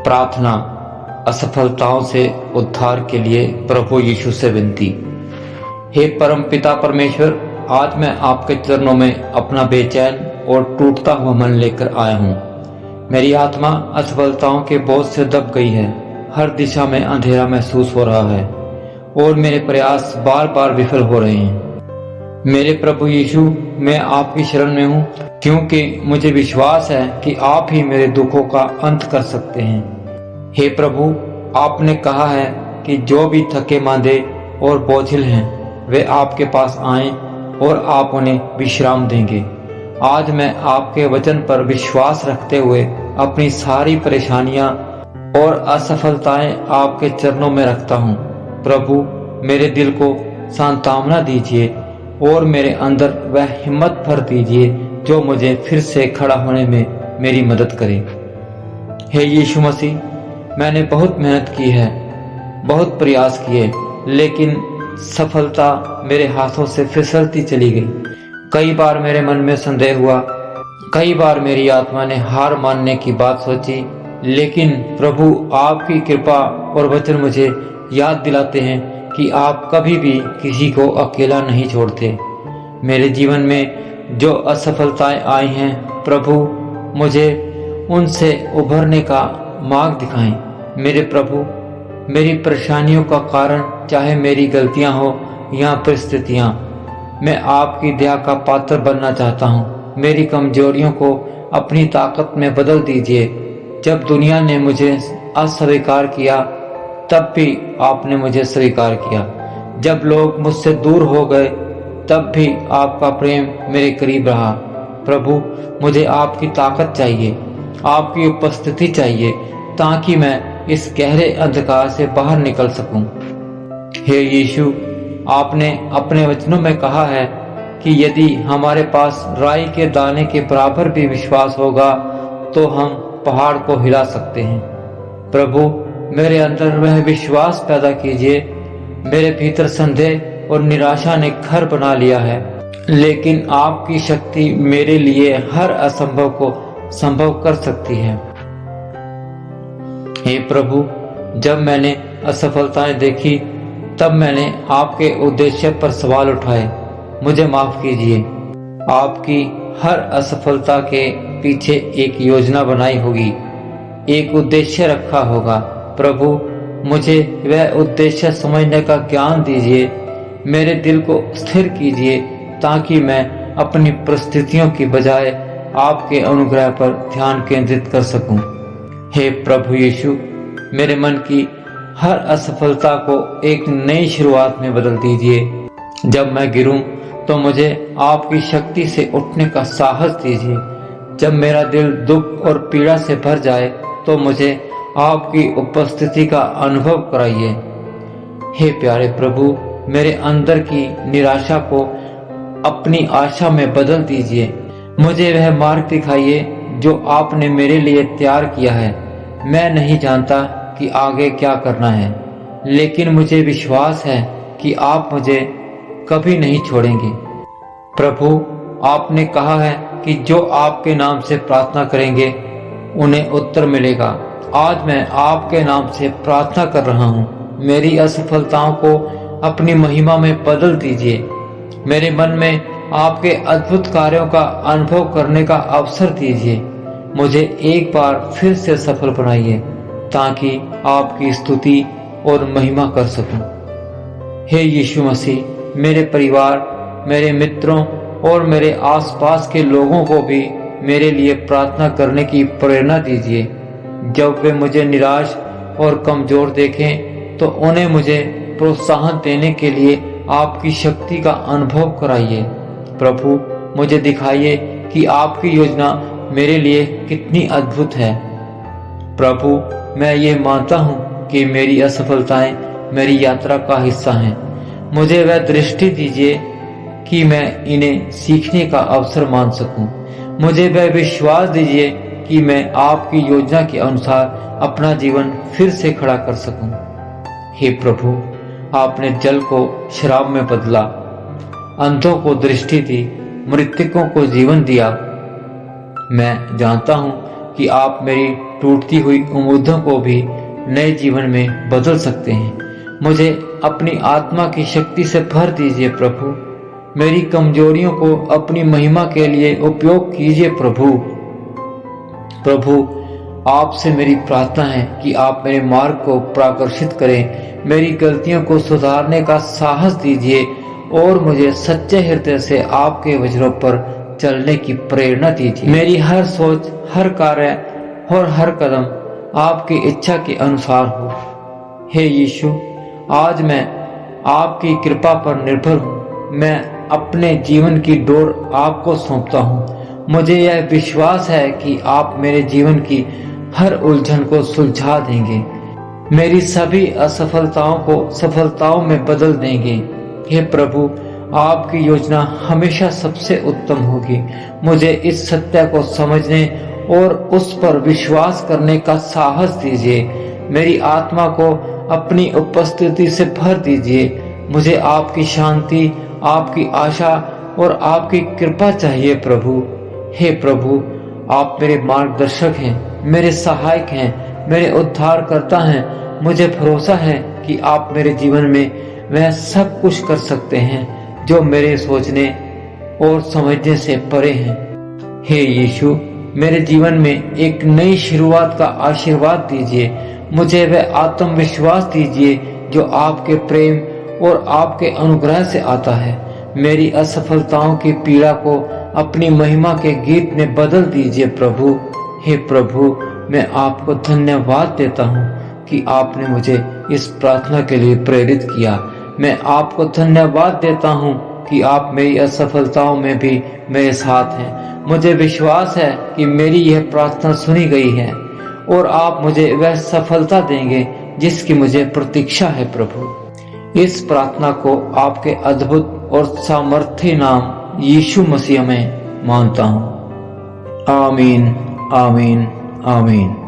प्रार्थना। असफलताओं से उद्धार के लिए प्रभु यीशु से विनती। हे परम पिता परमेश्वर, आज मैं आपके चरणों में अपना बेचैन और टूटता हुआ मन लेकर आया हूँ। मेरी आत्मा असफलताओं के बोझ से दब गई है। हर दिशा में अंधेरा महसूस हो रहा है और मेरे प्रयास बार बार विफल हो रहे हैं। मेरे प्रभु यीशु, मैं आपकी शरण में हूँ, क्योंकि मुझे विश्वास है कि आप ही मेरे दुखों का अंत कर सकते हैं। हे प्रभु, आपने कहा है कि जो भी थके मांदे और बोझिल हैं वे आपके पास आएं और आप उन्हें विश्राम देंगे। आज मैं आपके वचन पर विश्वास रखते हुए अपनी सारी परेशानियां और असफलताएं आपके चरणों में रखता हूँ। प्रभु, मेरे दिल को सांत्वना दीजिए और मेरे अंदर वह हिम्मत भर दीजिए जो मुझे फिर से खड़ा होने में मेरी मदद करे। हे यीशु मसीह, मैंने बहुत मेहनत की है, बहुत प्रयास किए, लेकिन सफलता मेरे हाथों से फिसलती चली गई। कई बार मेरे मन में संदेह हुआ, कई बार मेरी आत्मा ने हार मानने की बात सोची, लेकिन प्रभु, आपकी कृपा और वचन मुझे याद दिलाते हैं कि आप कभी भी किसी को अकेला नहीं छोड़ते। मेरे जीवन में जो असफलताएं आई हैं, प्रभु, मुझे उनसे उभरने का मार्ग दिखाएं। मेरे प्रभु, मेरी परेशानियों का कारण चाहे मेरी गलतियां हो या परिस्थितियां, मैं आपकी दया का पात्र बनना चाहता हूं। मेरी कमजोरियों को अपनी ताकत में बदल दीजिए। जब दुनिया ने मुझे अस्वीकार किया, तब भी आपने मुझे स्वीकार किया। जब लोग मुझसे दूर हो गए, तब भी आपका प्रेम मेरे करीब रहा। प्रभु, मुझे आपकी ताकत चाहिए, आपकी उपस्थिति चाहिए, ताकि मैं इस गहरे अंधकार से बाहर निकल सकूं। हे यीशु, आपने अपने वचनों में कहा है कि यदि हमारे पास राई के दाने के बराबर भी विश्वास होगा तो हम पहाड़ को हिला सकते हैं। प्रभु, मेरे अंदर वह विश्वास पैदा कीजिए। मेरे भीतर संदेह और निराशा ने घर बना लिया है, लेकिन आपकी शक्ति मेरे लिए हर असंभव को संभव कर सकती है। हे प्रभु, जब मैंने असफलताएं देखी, तब मैंने आपके उद्देश्य पर सवाल उठाए। मुझे माफ कीजिए। आपकी हर असफलता के पीछे एक योजना बनाई होगी, एक उद्देश्य रखा होगा। प्रभु, मुझे वह उद्देश्य समझने का ज्ञान दीजिए। मेरे दिल को स्थिर कीजिए, ताकि मैं अपनी परिस्थितियों की बजाय आपके अनुग्रह पर ध्यान केंद्रित कर सकूं। हे प्रभु यीशु, मेरे मन की हर असफलता को एक नई शुरुआत में बदल दीजिए। जब मैं गिरूं तो मुझे आपकी शक्ति से उठने का साहस दीजिए। जब मेरा दिल दुख और पीड़ा से भर जाए तो मुझे आपकी उपस्थिति का अनुभव कराइए। हे प्यारे प्रभु, मेरे अंदर की निराशा को अपनी आशा में बदल दीजिए। मुझे वह मार्ग दिखाइए जो आपने मेरे लिए तैयार किया है। मैं नहीं जानता कि आगे क्या करना है, लेकिन मुझे विश्वास है कि आप मुझे कभी नहीं छोड़ेंगे। प्रभु, आपने कहा है कि जो आपके नाम से प्रार्थना करेंगे उन्हें उत्तर मिलेगा। आज मैं आपके नाम से प्रार्थना कर रहा हूँ। मेरी असफलताओं को अपनी महिमा में बदल दीजिए। मेरे मन में आपके अद्भुत कार्यों का अनुभव करने का अवसर दीजिए। मुझे एक बार फिर से सफल बनाइए, ताकि आपकी स्तुति और महिमा कर सकूं। हे यीशु मसीह, मेरे परिवार, मेरे मित्रों और मेरे आसपास के लोगों को भी मेरे लिए प्रार्थना करने की प्रेरणा दीजिए। जब वे मुझे निराश और कमजोर देखें तो उन्हें मुझे प्रोत्साहन देने के लिए आपकी शक्ति का अनुभव कराइए। प्रभु, मुझे दिखाइए कि आपकी योजना मेरे लिए कितनी अद्भुत है। प्रभु, मैं ये मानता हूँ कि मेरी असफलताएं मेरी यात्रा का हिस्सा हैं। मुझे वह दृष्टि दीजिए कि मैं इन्हें सीखने का अवसर मान सकूं। मुझे वह विश्वास दीजिए कि मैं आपकी योजना के अनुसार अपना जीवन फिर से खड़ा कर सकूं। हे प्रभु, आपने जल को शराब में बदला, अंधों को दृष्टि दी, मृतकों को जीवन दिया। मैं जानता हूं कि आप मेरी टूटती हुई उम्मीदों को भी नए जीवन में बदल सकते हैं। मुझे अपनी आत्मा की शक्ति से भर दीजिए प्रभु। मेरी कमजोरियों को अपनी महिमा के लिए उपयोग कीजिए प्रभु। प्रभु, आपसे मेरी प्रार्थना है कि आप मेरे मार्ग को प्राकर्षित करें, मेरी गलतियों को सुधारने का साहस दीजिए और मुझे सच्चे हृदय से आपके वचनों पर चलने की प्रेरणा दीजिए। मेरी हर सोच, हर कार्य और हर कदम आपकी इच्छा के अनुसार हो। हे यीशु, आज मैं आपकी कृपा पर निर्भर हूँ। मैं अपने जीवन की डोर आपको सौंपता हूँ। मुझे यह विश्वास है कि आप मेरे जीवन की हर उलझन को सुलझा देंगे, मेरी सभी असफलताओं को सफलताओं में बदल देंगे। हे प्रभु, आपकी योजना हमेशा सबसे उत्तम होगी। मुझे इस सत्य को समझने और उस पर विश्वास करने का साहस दीजिए। मेरी आत्मा को अपनी उपस्थिति से भर दीजिए। मुझे आपकी शांति, आपकी आशा और आपकी कृपा चाहिए प्रभु। हे प्रभु, आप मेरे मार्गदर्शक हैं, मेरे सहायक हैं, मेरे उद्धारकर्ता हैं। मुझे भरोसा है कि आप मेरे जीवन में वह सब कुछ कर सकते हैं जो मेरे सोचने और समझने से परे हैं। हे यीशु, मेरे जीवन में एक नई शुरुआत का आशीर्वाद दीजिए। मुझे वह आत्मविश्वास दीजिए जो आपके प्रेम और आपके अनुग्रह से आता है। मेरी असफलताओं की पीड़ा को अपनी महिमा के गीत में बदल दीजिए प्रभु। हे प्रभु, मैं आपको धन्यवाद देता हूँ कि आपने मुझे इस प्रार्थना के लिए प्रेरित किया। मैं आपको धन्यवाद देता हूँ कि आप मेरी असफलताओं में भी मेरे साथ हैं। मुझे विश्वास है कि मेरी यह प्रार्थना सुनी गई है और आप मुझे वह सफलता देंगे जिसकी मुझे प्रतीक्षा है प्रभु। इस प्रार्थना को आपके अद्भुत और सामर्थ्य नाम यीशु मसीह में मानता हूँ। आमीन, आमीन, आमीन।